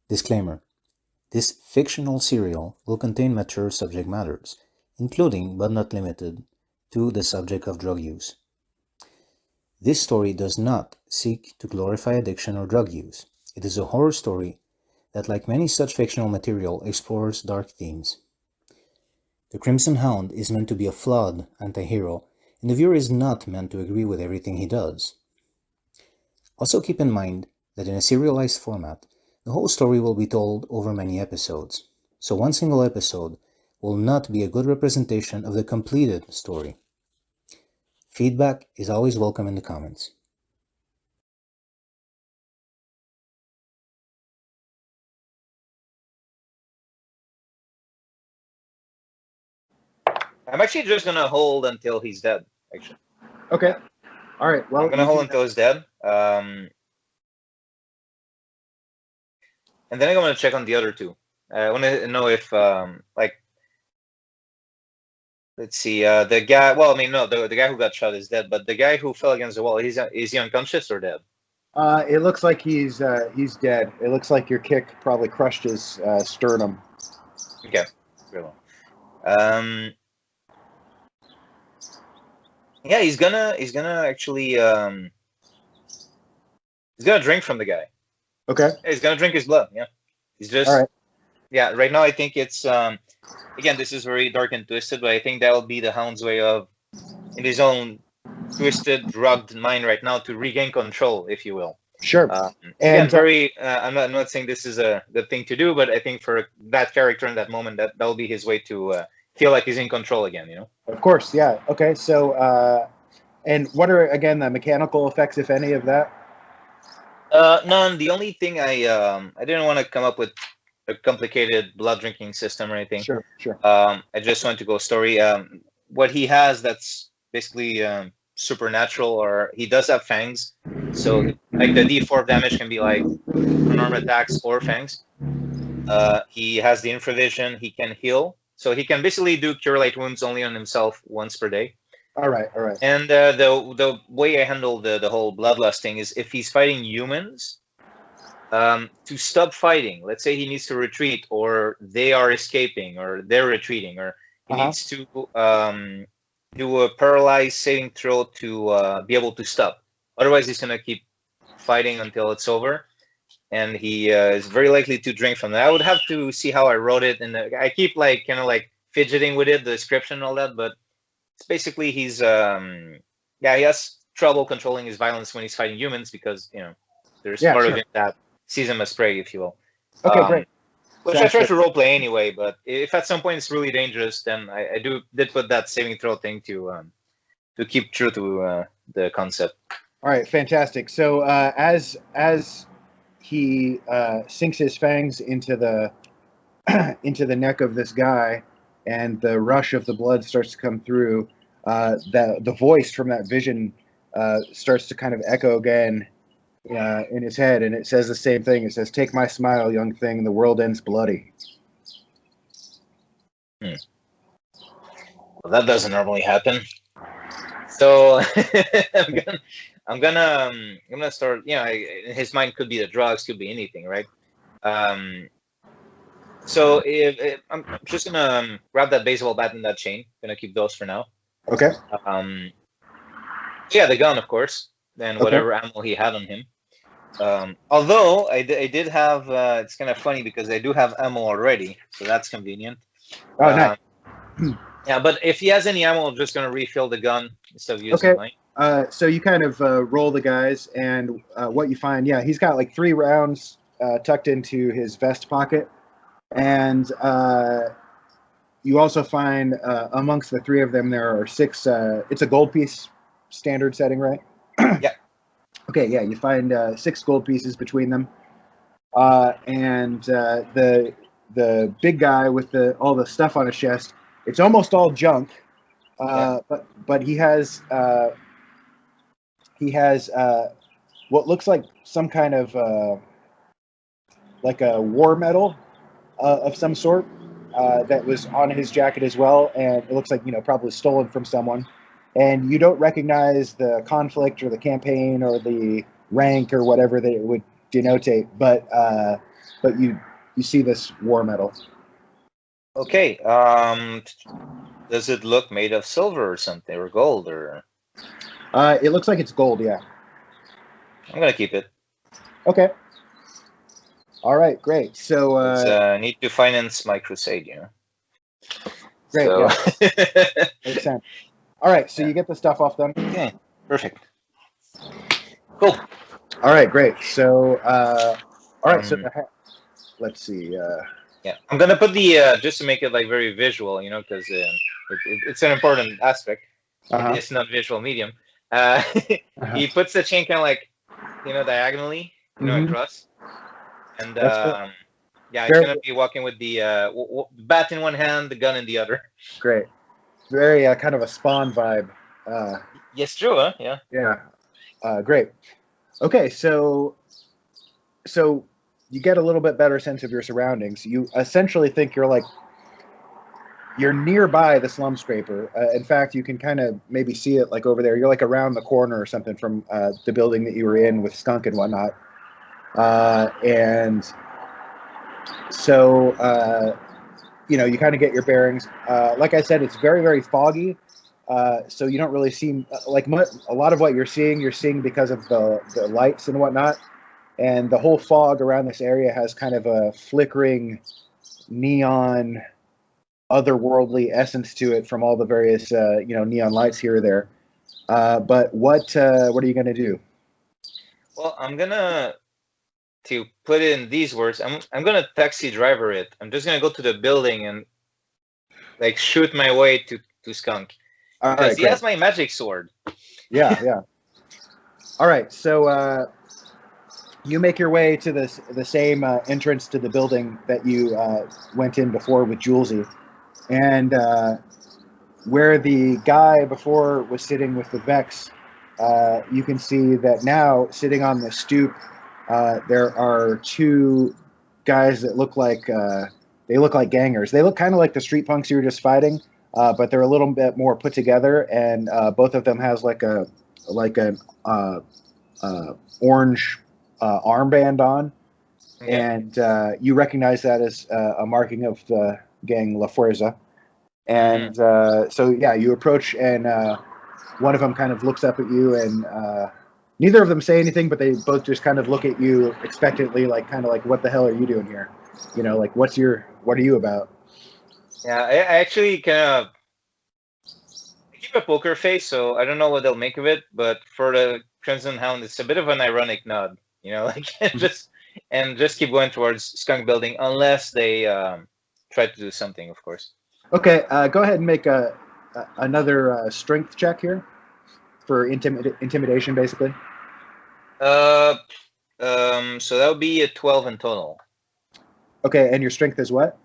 Disclaimer: this fictional serial will contain mature subject matters, including but not limited to the subject of drug use. This story does not seek to glorify addiction or drug use. It is a horror story that, like many such fictional material, explores dark themes. The Crimson Hound is meant to be a flawed anti-hero, and the viewer is not meant to agree with everything he does. Also keep in mind that in a serialized format, the whole story will be told over many episodes, so one single episode will not be a good representation of the completed story. Feedback is always welcome in the comments. I'm actually just gonna hold until he's dead. Actually. Okay. All right. Well, I'm gonna hold until he's dead. And then I'm gonna check on the other two. I want to know if, let's see, the guy. Well, I mean, no, the guy who got shot is dead, but the guy who fell against the wall, is he unconscious or dead? It looks like he's dead. It looks like your kick probably crushed his sternum. Okay. Very well. Yeah, he's gonna actually he's gonna drink from the guy. Okay. He's gonna drink his blood. Yeah. He's just. All right. Yeah. Right now, I think it's again, this is very dark and twisted, but I think that will be the Hound's way of, in his own twisted, drugged mind right now, to regain control, if you will. Sure. Again, I'm not saying this is a good thing to do, but I think for that character in that moment, that'll be his way to feel like he's in control again. You know. Of course. Yeah. Okay. So, and what are again the mechanical effects, if any, of that? None. The only thing I didn't want to come up with a complicated blood drinking system or anything. Sure. I just wanted to go story. What he has that's basically supernatural, or he does have fangs, so like the D4 damage can be like unarmed attacks or fangs. He has the infravision. He can heal, so he can basically do cure light wounds only on himself once per day. All right. And the way I handle the whole bloodlust thing is, if he's fighting humans, to stop fighting, let's say he needs to retreat, or they are escaping, or they're retreating, or he needs to do a paralyzed saving throw to be able to stop. Otherwise, he's gonna keep fighting until it's over, and he is very likely to drink from that. I would have to see how I wrote it, and I keep kind of fidgeting with it, the description and all that, but it's basically he's he has trouble controlling his violence when he's fighting humans, because there's part of him that sees him as prey, if you will. Okay, great. Which I try to roleplay anyway, but if at some point it's really dangerous, then I did put that saving throw thing to keep true to the concept. All right, fantastic. So as he sinks his fangs into the neck of this guy, and the rush of the blood starts to come through, the voice from that vision starts to kind of echo again in his head, and it says the same thing. It says, "Take my smile, young thing. The world ends bloody." Well, that doesn't normally happen. So I'm gonna start. His mind could be the drugs, could be anything, right? So if I'm just gonna grab that baseball bat and that chain. Gonna keep those for now. Okay. Yeah, the gun, of course, and whatever ammo he had on him. Although I did have, it's kind of funny because I do have ammo already, so that's convenient. Oh, nice. Yeah, but if he has any ammo, I'm just gonna refill the gun instead of using mine. So you kind of roll the guys, and what you find, he's got 3 rounds tucked into his vest pocket, and you also find amongst the 3 of them there are 6. It's a gold piece standard setting, right? Yeah. Okay, yeah, you find 6 gold pieces between them, and the big guy with all the stuff on his chest, it's almost all junk, but he has what looks like some kind of like a war medal of some sort that was on his jacket as well, and it looks like probably stolen from someone. And you don't recognize the conflict or the campaign or the rank or whatever that it would denotate, but you see this war medal. Okay. Does it look made of silver or something, or gold, or? It looks like it's gold. Yeah. I'm gonna keep it. Okay. All right. Great. So I need to finance my crusade, you know. Great. So... Yeah. Makes sense. All right. So you get the stuff off them. Okay. Perfect. Cool. All right. Great. So all right. So let's see. Yeah, I'm gonna put the just to make it like very visual, you know, because it's an important aspect in this non-visual medium. He puts the chain kind of like, you know, diagonally, you know, across, and yeah, he's gonna be walking with the bat in one hand, the gun in the other. Great, very kind of a Spawn vibe. Yes, true, huh? Yeah. Yeah, great. Okay, so you get a little bit better sense of your surroundings. You essentially think you're nearby the slum scraper. In fact, you can kind of maybe see it like over there. You're like around the corner or something from the building that you were in with Skunk and whatnot. And so, you know, you kind of get your bearings. Like I said, it's very, very foggy. So you don't really see like a lot of what you're seeing because of the lights and whatnot. And the whole fog around this area has kind of a flickering neon, otherworldly essence to it from all the various, you know, neon lights here or there. But what are you going to do? Well, I'm gonna, to put it in these words, I'm gonna taxi driver it. I'm just gonna go to the building and like shoot my way to Skunk, because he has my magic sword. Yeah. All right, so you make your way to the same entrance to the building that you went in before with Julesy, and where the guy before was sitting with the Vex, you can see that now sitting on the stoop, there are two guys that look like gangers. They look kind of like the street punks you were just fighting, but they're a little bit more put together, and both of them has like an orange armband on, and you recognize that as a marking of the gang La Fuerza. And so yeah, you approach, and one of them kind of looks up at you, and neither of them say anything, but they both just kind of look at you expectantly, like kind of like, what the hell are you doing here? You know, like what are you about? Yeah, I actually kind of keep a poker face, so I don't know what they'll make of it. But for the Crimson Hound, it's a bit of an ironic nod, you know, like just keep going towards Skunk Building unless they try to do something, of course. Okay, go ahead and make another strength check here for intimidation, basically. So that would be a 12 in total. Okay, and your strength is what?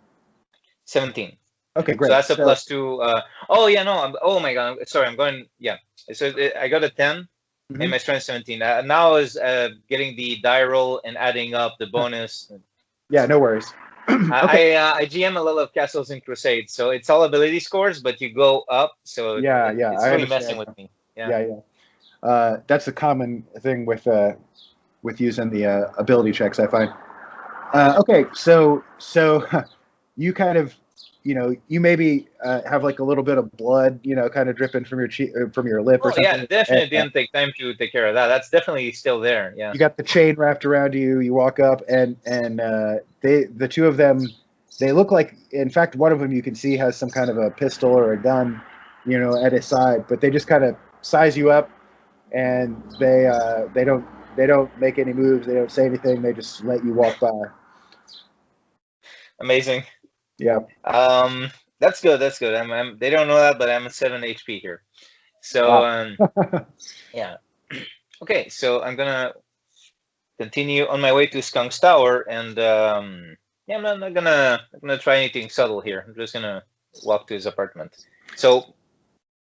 17. Okay, great. So that's a +2. Oh yeah, no. Oh my god. Sorry, I'm going. Yeah. So I got a 10, and my strength 17. Now is getting the die roll and adding up the bonus. Yeah, no worries. Okay. I GM a lot of Castles in Crusade, so it's all ability scores, but you go up. So it's really messing with me. Yeah. That's a common thing with using the ability checks, I find. Okay, so you kind of, you know, you maybe have like a little bit of blood, you know, kind of dripping from your from your lip or something. Yeah, definitely didn't take time to take care of that. That's definitely still there. Yeah. You got the chain wrapped around you. You walk up, and the two of them, they look like, in fact, one of them you can see has some kind of a pistol or a gun, you know, at his side. But they just kind of size you up, and they don't make any moves. They don't say anything. They just let you walk by. Amazing. Yeah. That's good. They don't know that, but I'm at 7 HP here. So yeah. Okay, so I'm gonna continue on my way to Skunk's Tower, and yeah, I'm not gonna try anything subtle here. I'm just gonna walk to his apartment. So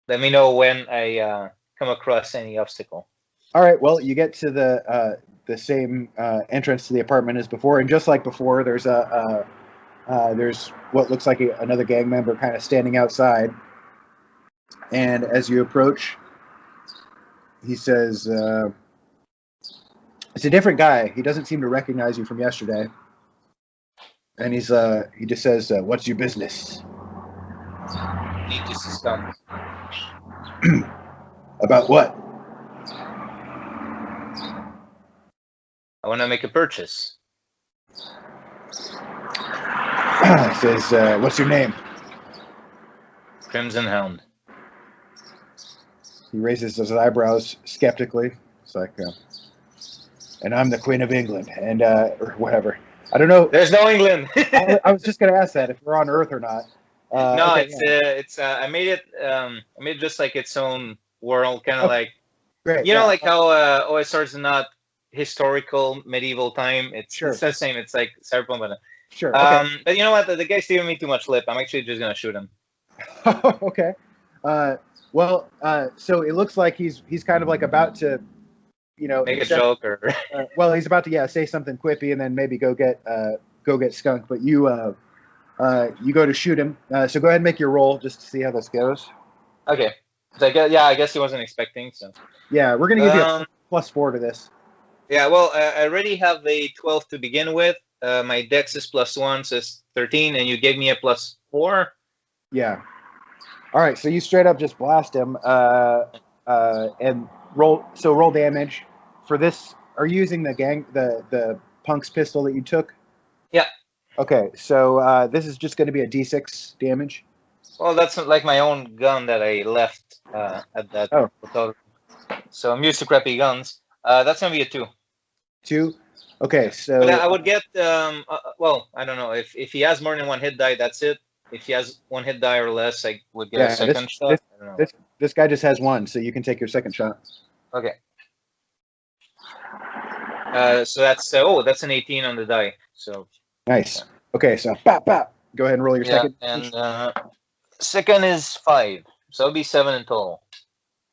let me know when I come across any obstacle. All right. Well, you get to the same entrance to the apartment as before, and just like before, there's there's what looks like another gang member kind of standing outside. And as you approach, he says, It's a different guy. He doesn't seem to recognize you from yesterday. And he just says, "What's your business?" Need to see skunk. About what? I want to make a purchase. He says, "What's your name?" Crimson Hound. He raises his eyebrows skeptically. It's like, and I'm the Queen of England, and or whatever. I don't know. There's no England. I was just gonna ask that if we're on Earth or not. No, Okay, it's I made it just like its own world, kind of like great. you know, Yeah. like how OSR is not historical medieval time. It's Sure. the same. It's like Cyberpunk, but Sure. Okay. but you know what? The guy's giving me too much lip. I'm actually just gonna shoot him. Okay. Well, so it looks like he's kind of like about to, Make a joke or well, he's about to say something quippy and then maybe go get skunk. But you go to shoot him. So go ahead and make your roll just to see how this goes. okay. So I guess he wasn't expecting. So Yeah, we're gonna give you a +4 to this. yeah, well, I already have a 12 to begin with. My dex is +1, so it's 13, and you gave me a +4. Yeah. All right, so you straight up just blast him and roll damage. For this, are you using the punk's pistol that you took? Yeah. Okay, so this is just going to be a D6 damage. Well, that's like my own gun that I left at that hotel. So I'm used to crappy guns. That's gonna be a 2. 2. Okay, so but I would get well, I don't know if he has more than one hit die. That's it. If he has one hit die or less, I would get a second shot. I don't know. This guy just has one, so you can take your second shot. Okay. So that's that's an 18 on the die. So nice. Okay, so pop. Go ahead and roll your second. And second is 5, so it'll be 7 in total.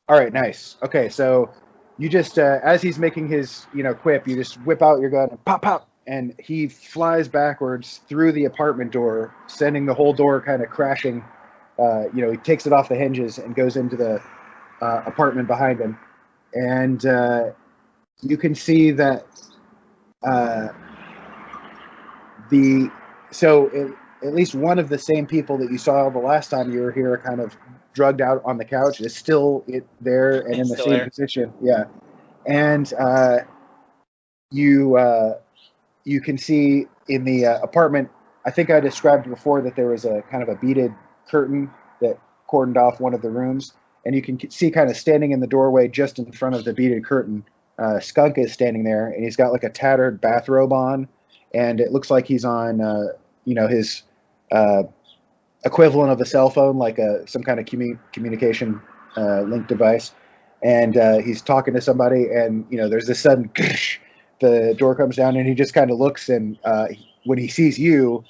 All right, nice. Okay, so you just as he's making his quip, you just whip out your gun and pop, and he flies backwards through the apartment door, sending the whole door kind of crashing. He takes it off the hinges and goes into the apartment behind him, and you can see that at least one of the same people that you saw the last time you were here, kind of drugged out on the couch, is still there and in the same position. Yeah, and you can see in the apartment. I think I described before that there was a kind of a beaded curtain that cordoned off one of the rooms, and you can see kind of standing in the doorway just in front of the beaded curtain. Skunk is standing there, and he's got like a tattered bathrobe on, and it looks like he's on his equivalent of a cell phone, like some kind of communication link device, and he's talking to somebody, and there's this sudden the door comes down, and he just kind of looks, and when he sees you,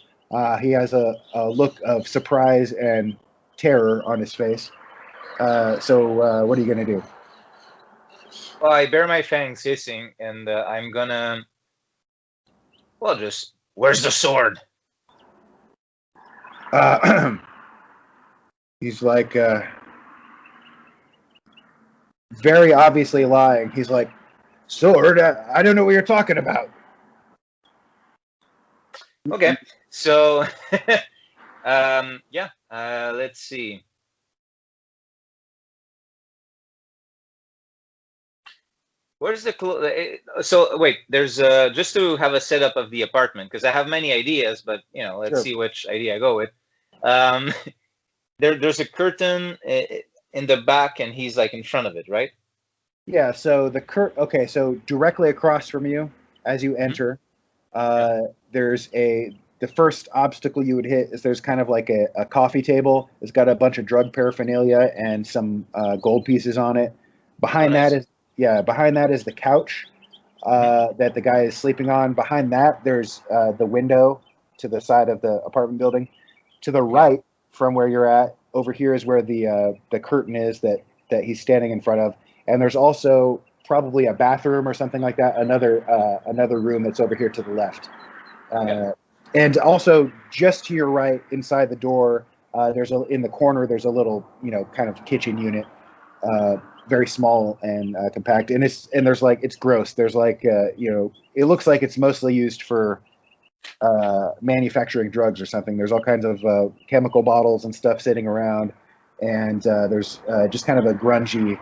he has a look of surprise and terror on his face. So what are you gonna do? Well, I bare my fangs hissing, and I'm gonna just where's the sword? He's like very obviously lying. He's like, sword? I don't know what you're talking about. Okay, so let's see. Where's the so wait, there's just to have a setup of the apartment, because I have many ideas, but let's see which idea I go with. There's a curtain in the back, and he's like in front of it, right? Yeah, so okay, so directly across from you as you enter, there's the first obstacle you would hit is there's kind of like a coffee table. It's got a bunch of drug paraphernalia and some gold pieces on it. Behind that is the couch that the guy is sleeping on. Behind that, there's the window to the side of the apartment building. To the right from where you're at, over here is where the curtain is that he's standing in front of. And there's also probably a bathroom or something like that. Another room that's over here to the left. And also just to your right, inside the door, in the corner, there's a little kind of kitchen unit. very small and compact, and there's like it's gross. There's like it looks like it's mostly used for manufacturing drugs or something. There's all kinds of chemical bottles and stuff sitting around, and there's just kind of a grungy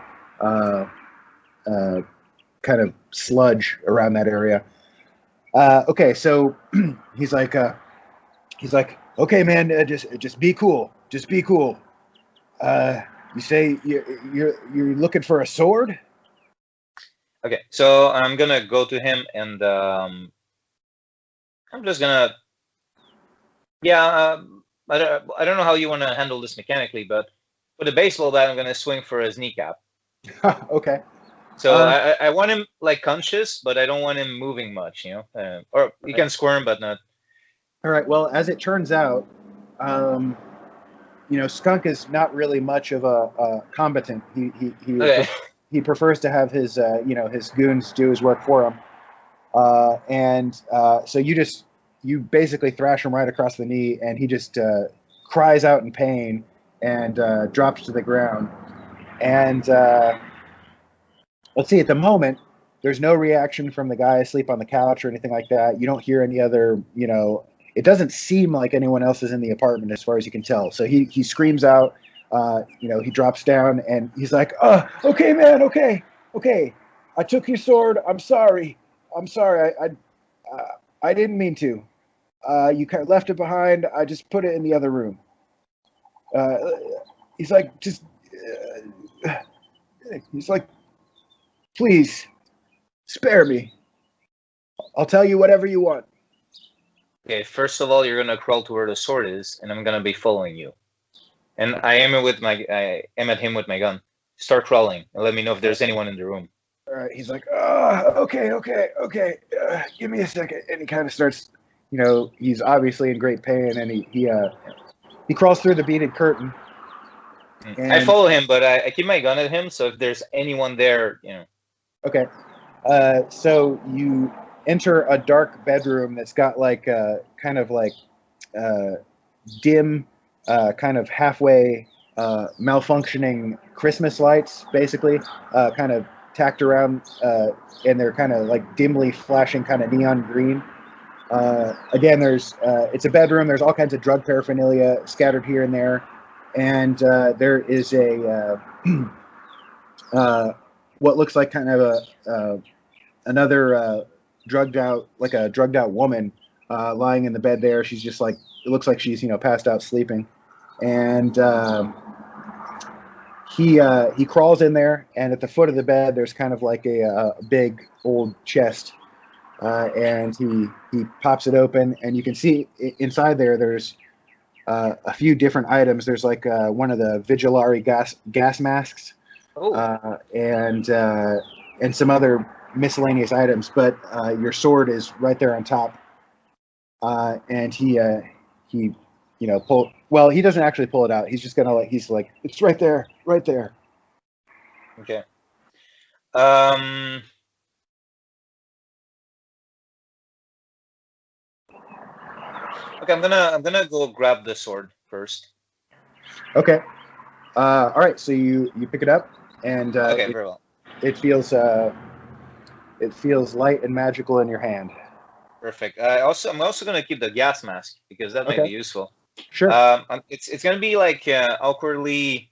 kind of sludge around that area. Okay, so he's like, okay, man, just be cool, just be cool. You say you're looking for a sword? Okay, so I'm gonna go to him and I'm just gonna, yeah. I don't know how you want to handle this mechanically, but with a baseball bat, I'm gonna swing for his kneecap. Okay. So I want him like conscious, but I don't want him moving much, or he can squirm, but not. All right. Well, as it turns out, Skunk is not really much of a combatant. Okay. He prefers to have his his goons do his work for him. So you basically thrash him right across the knee, and he just cries out in pain and drops to the ground. And let's see, at the moment, there's no reaction from the guy asleep on the couch or anything like that. You don't hear any other, it doesn't seem like anyone else is in the apartment as far as you can tell. So he screams out, he drops down and he's like, "Oh, okay, man, okay. I took your sword. I'm sorry. I didn't mean to. You kind of left it behind. I just put it in the other room." He's like, "Please, spare me. I'll tell you whatever you want." Okay, first of all, you're gonna crawl to where the sword is, and I'm gonna be following you. And I am at him with my gun. Start crawling, and let me know if there's anyone in the room. All right. He's like, okay. Give me a second. And he kind of starts, he's obviously in great pain, and he crawls through the beaded curtain. And I follow him, but I keep my gun at him, so if there's anyone there, Okay. So you enter a dark bedroom that's got like kind of like dim, kind of halfway malfunctioning Christmas lights, basically, kind of tacked around, and they're kind of like dimly flashing, kind of neon green. Again, it's a bedroom. There's all kinds of drug paraphernalia scattered here and there, and there is a what looks like kind of another drugged out woman lying in the bed there. She's just like, it looks like she's passed out sleeping, and he crawls in there, and at the foot of the bed there's kind of like a big old chest, and he pops it open, and you can see inside there's a few different items. There's like one of the Vigilari gas masks, and some other miscellaneous items, but your sword is right there on top, and he he doesn't actually pull it out. He's just gonna he's like, "It's right there. Okay. Okay, I'm gonna go grab the sword first. Okay. All right. So you pick it up, and very well. It feels light and magical in your hand. Perfect. I'm also gonna keep the gas mask because that might be useful. Sure. It's gonna be like awkwardly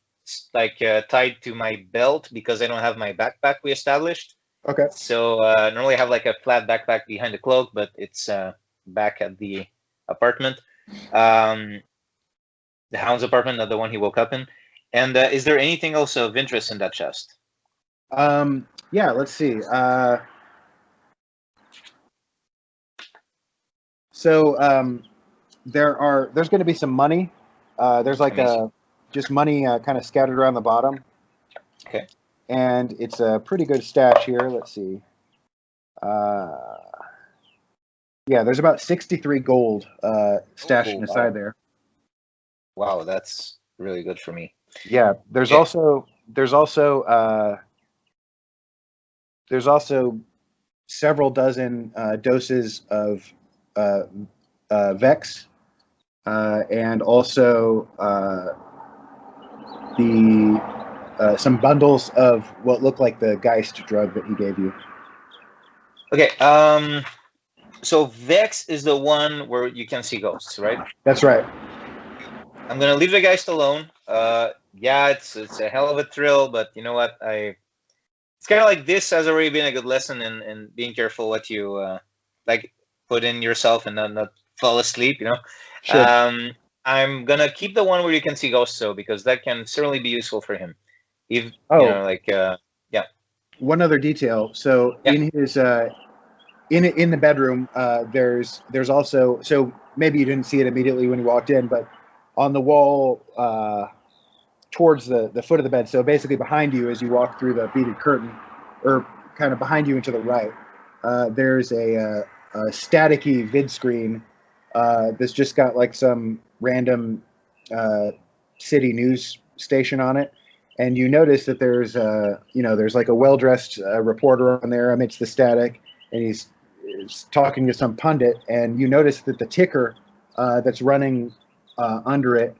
tied to my belt because I don't have my backpack we established. Okay. So normally I have like a flat backpack behind the cloak, but it's back at the apartment, the Hound's apartment, not the one he woke up in. And is there anything else of interest in that chest? Yeah. Let's see. So there's going to be some money. There's like just money kind of scattered around the bottom. Okay. And it's a pretty good stash here. Let's see. Yeah, there's about 63 gold stashed inside there. Wow, that's really good for me. Yeah, there's also several dozen doses of Vex, and also some bundles of what looked like the Geist drug that he gave you. Okay. So Vex is the one where you can see ghosts, right? That's right. I'm gonna leave the Geist alone. Yeah, it's a hell of a thrill, but you know what? It's kind of like this has already been a good lesson in being careful what you like put in yourself and not fall asleep. You know. Sure. I'm gonna keep the one where you can see ghosts, though, because that can certainly be useful for him. If Oh. you know, like yeah. One other detail. So Yeah. in his in the bedroom, there's also, so maybe you didn't see it immediately when you walked in, but on the wall towards the foot of the bed, so basically behind you as you walk through the beaded curtain, or kind of behind you and to the right, there's a staticky vid screen that's just got like some random city news station on it. And you notice that there's there's like a well-dressed reporter on there amidst the static, and he's talking to some pundit. And you notice that the ticker that's running under it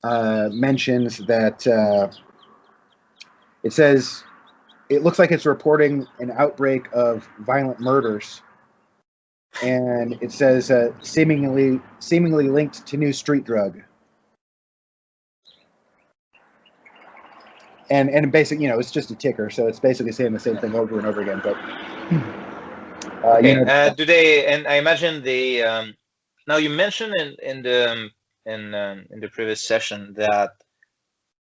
mentions that it says it looks like it's reporting an outbreak of violent murders, and it says seemingly linked to new street drug. And basically, it's just a ticker, so it's basically saying the same thing over and over again. But okay, do they? And I imagine they. Now you mentioned in the previous session that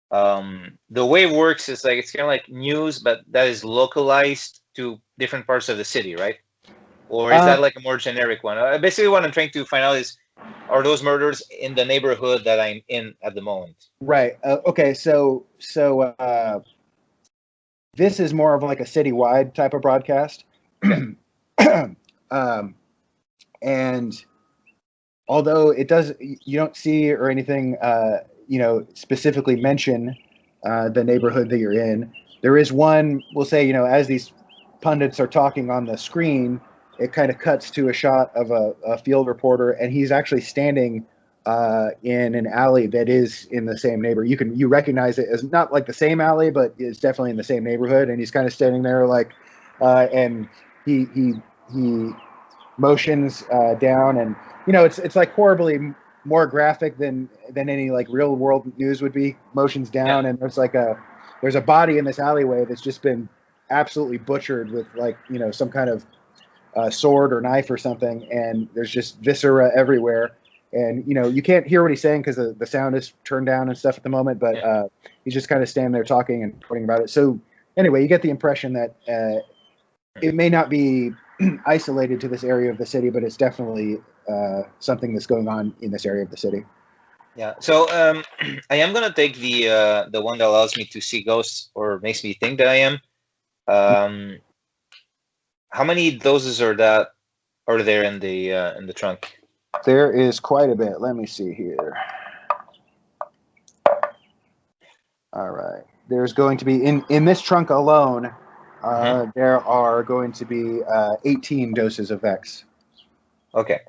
the way it works is like it's kind of like news, but that is localized to different parts of the city, right? Or is that like a more generic one? Basically, what I'm trying to find out is, are those murders in the neighborhood that I'm in at the moment? Right. Okay. So this is more of like a citywide type of broadcast. And although it does, you don't see or anything, specifically mention the neighborhood that you're in. There is one, we'll say, as these pundits are talking on the screen, it kind of cuts to a shot of a field reporter, and he's actually standing in an alley that is in the same neighborhood. You recognize it as not like the same alley, but it's definitely in the same neighborhood. And he's kind of standing there like, and he motions down, and it's like horribly more graphic than any like real world news would be. Motions down, and there's a body in this alleyway that's just been absolutely butchered with like some kind of sword or knife or something, and there's just viscera everywhere. And you can't hear what he's saying because the sound is turned down and stuff at the moment, but he's just kind of standing there talking and reporting about it. So anyway, you get the impression that it may not be isolated to this area of the city, but it's definitely something that's going on in this area of the city. Yeah. So I am gonna take the one that allows me to see ghosts or makes me think that I am. How many doses are there in the trunk? There is quite a bit. Let me see here. All right. There's going to be in this trunk alone. There are going to be 18 doses of Vex. Okay.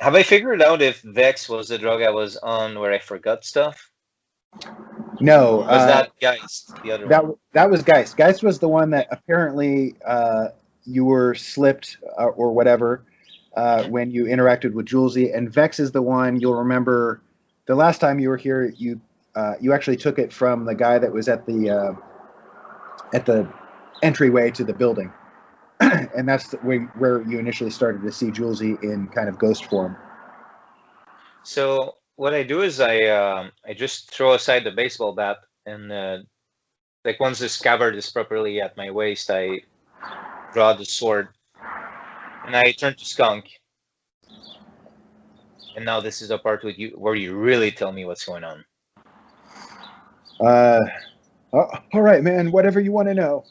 Have I figured out if Vex was the drug I was on where I forgot stuff? No. Was that Geist the other one? That was Geist. Geist was the one that apparently you were slipped or whatever when you interacted with Julesy, and Vex is the one you'll remember. The last time you were here, you actually took it from the guy that was at the entryway to the building. And that's where you initially started to see Julesy in kind of ghost form. So what I do is I just throw aside the baseball bat, and like once the scabbard is properly at my waist, I draw the sword and I turn to Skunk. And now this is the part with you where you really tell me what's going on. All right, man. Whatever you want to know.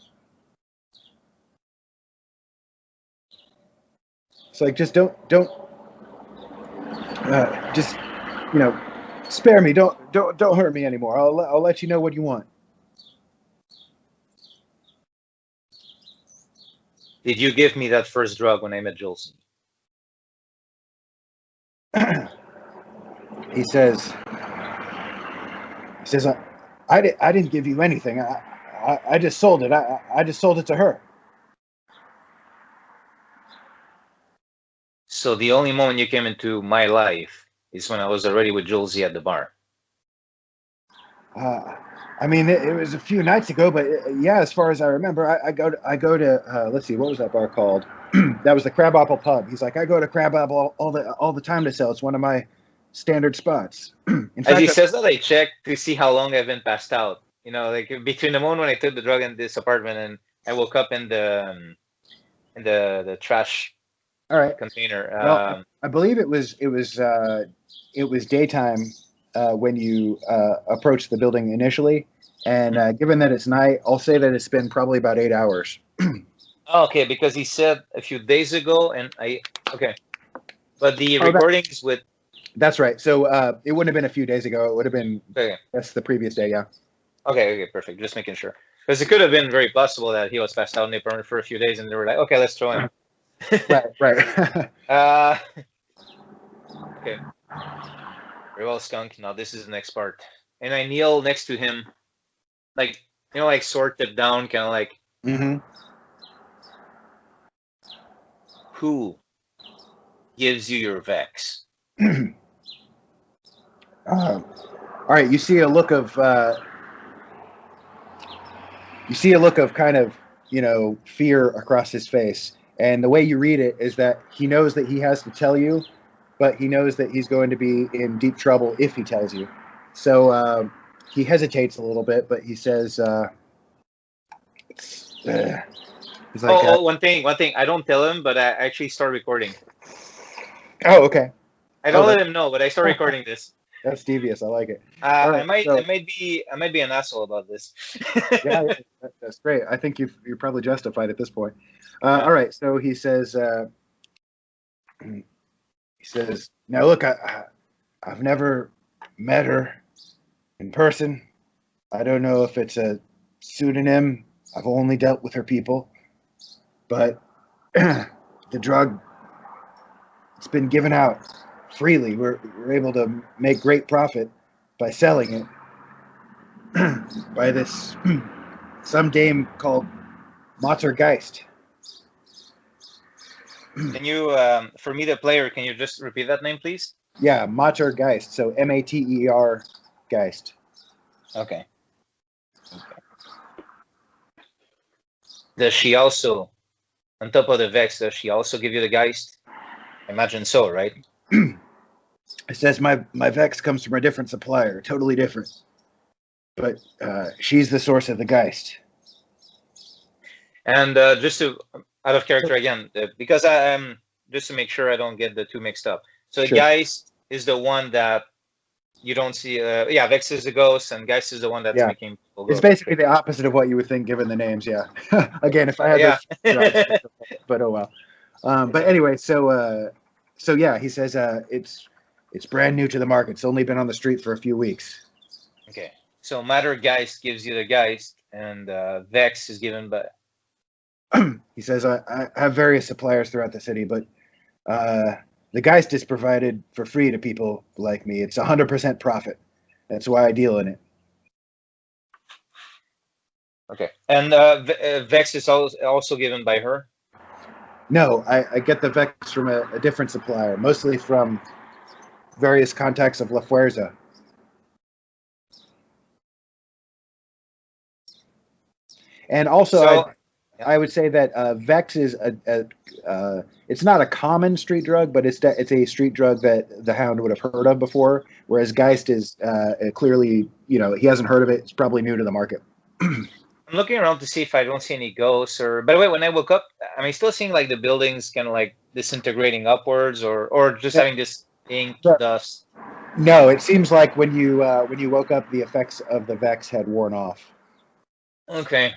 It's like, just don't just spare me. Don't hurt me anymore. I'll let you know what you want. Did you give me that first drug when I met Jules? He says, I didn't give you anything. I just sold it. I just sold it to her. So the only moment you came into my life is when I was already with Julesy at the bar. I mean, it was a few nights ago, but yeah, as far as I remember, I go to let's see, what was that bar called? That was the Crab Apple Pub. He's like, I go to Crab Apple all the time to sell. It's one of my standard spots. In As fact, he says that, I checked to see how long I've been passed out. You know, like between the moment when I took the drug in this apartment and I woke up in the trash all right. container. Well, I believe it was daytime when you approached the building initially, and given that it's night, I'll say that it's been probably about 8 hours. Okay, because he said a few days ago, and okay, but the recordings with. That's right. So it wouldn't have been a few days ago. It would have been. Okay. That's the previous day. Yeah. Okay, perfect. Just making sure, because it could have been very possible that he was passed out in the apartment for a few days, and they were like, "Okay, let's throw him." Right. Okay. Very well, Skunk. Now this is the next part, and I kneel next to him, like like sorted down, kind of like. Mm-hmm. Who gives you your Vex? All right. You see a look of kind of fear across his face, and the way you read it is that he knows that he has to tell you, but he knows that he's going to be in deep trouble if he tells you. So he hesitates a little bit, but he says, he's like, one thing. I don't tell him, but I actually start recording. Oh, okay. I don't let him know, but I start recording this. That's devious. I like it. Right, I might be an asshole about this. Yeah, that's great. I think you're probably justified at this point. All right. So he says, now look, I've never met her in person. I don't know if it's a pseudonym. I've only dealt with her people, but the drug, it's been given out freely. We're able to make great profit by selling it by this some dame called Geist. Can you, for me, the player, can you just repeat that name, please? Yeah, Geist. So Mater Geist. Okay. Does she also, on top of the Vex, does she also give you the Geist? I imagine so, right? It says my Vex comes from a different supplier, totally different. But she's the source of the Geist. And just to, out of character again, because just to make sure I don't get the two mixed up. So the Geist is the one that you don't see. Yeah, Vex is the ghost, and Geist is the one that's making people go. It's basically the opposite of what you would think given the names. Yeah. Again, if I had this, but oh well. But anyway, so yeah, he says it's brand new to the market. It's only been on the street for a few weeks. Okay, so Matter Geist gives you the Geist, and Vex is given by. He says I have various suppliers throughout the city, but the Geist is provided for free to people like me. It's 100% profit. That's why I deal in it. Okay, and Vex is also given by her? No, I get the Vex from a different supplier, mostly from various contacts of La Fuerza. And also, I would say that Vex is it's not a common street drug, but it's a street drug that the Hound would have heard of before, whereas Geist is clearly, he hasn't heard of it. It's probably new to the market. I'm looking around to see if I don't see any ghosts or. By the way, when I woke up, am I still seeing like the buildings kind of like disintegrating upwards, or just having this ink dust? No, it seems like when you woke up, the effects of the Vex had worn off. Okay.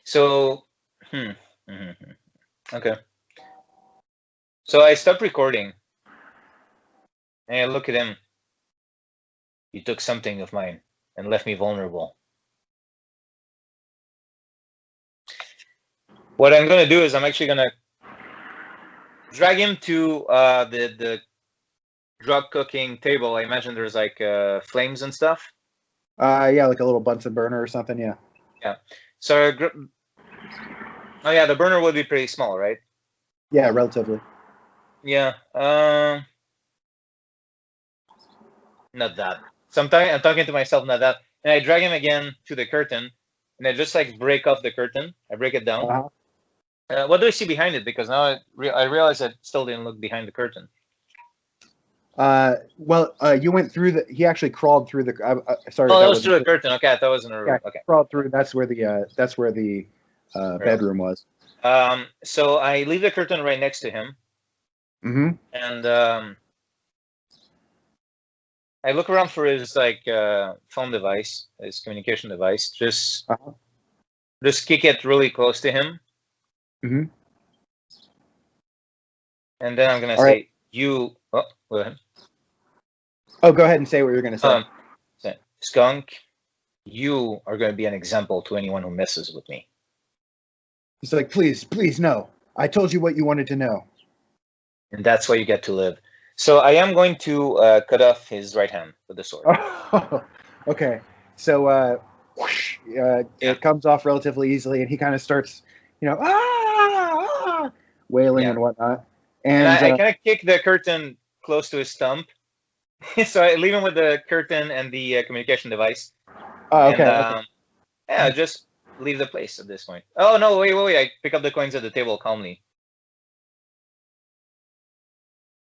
So, okay. So I stopped recording, and I look at him. You took something of mine and left me vulnerable. What I'm gonna do is I'm actually gonna drag him to the drug cooking table, I imagine there's like flames and stuff. Yeah, like a little Bunsen burner or something. Yeah. Yeah. So, oh yeah, the burner would be pretty small, right? Yeah, relatively. Yeah. Not that. Sometimes I'm talking to myself, not that. And I drag him again to the curtain, and I just like break off the curtain. I break it down. Uh-huh. What do I see behind it? Because now I realize I still didn't look behind the curtain. Well, you went through the. He actually crawled through the. Sorry, Oh, that that was through the curtain. Okay, I thought it was in a room. Yeah, Okay. crawled through. That's where the bedroom was. So I leave the curtain right next to him, Mm-hmm. and I look around for his like phone device, his communication device. Just kick it really close to him. Mm-hmm. And then I'm gonna All say, right. "You." Oh, go ahead. Oh, go ahead and say what you're gonna say. Skunk, you are going to be an example to anyone who messes with me. He's like, please, no. I told you what you wanted to know. And that's why you get to live. So I am going to cut off his right hand with the sword. Okay. So whoosh, it comes off relatively easily, and he kind of starts, wailing and whatnot. And I kind of kick the curtain close to his stump. So I leave him with the curtain and the communication device. Okay. Yeah, just leave the place at this point. Oh, no, wait. I pick up the coins at the table calmly.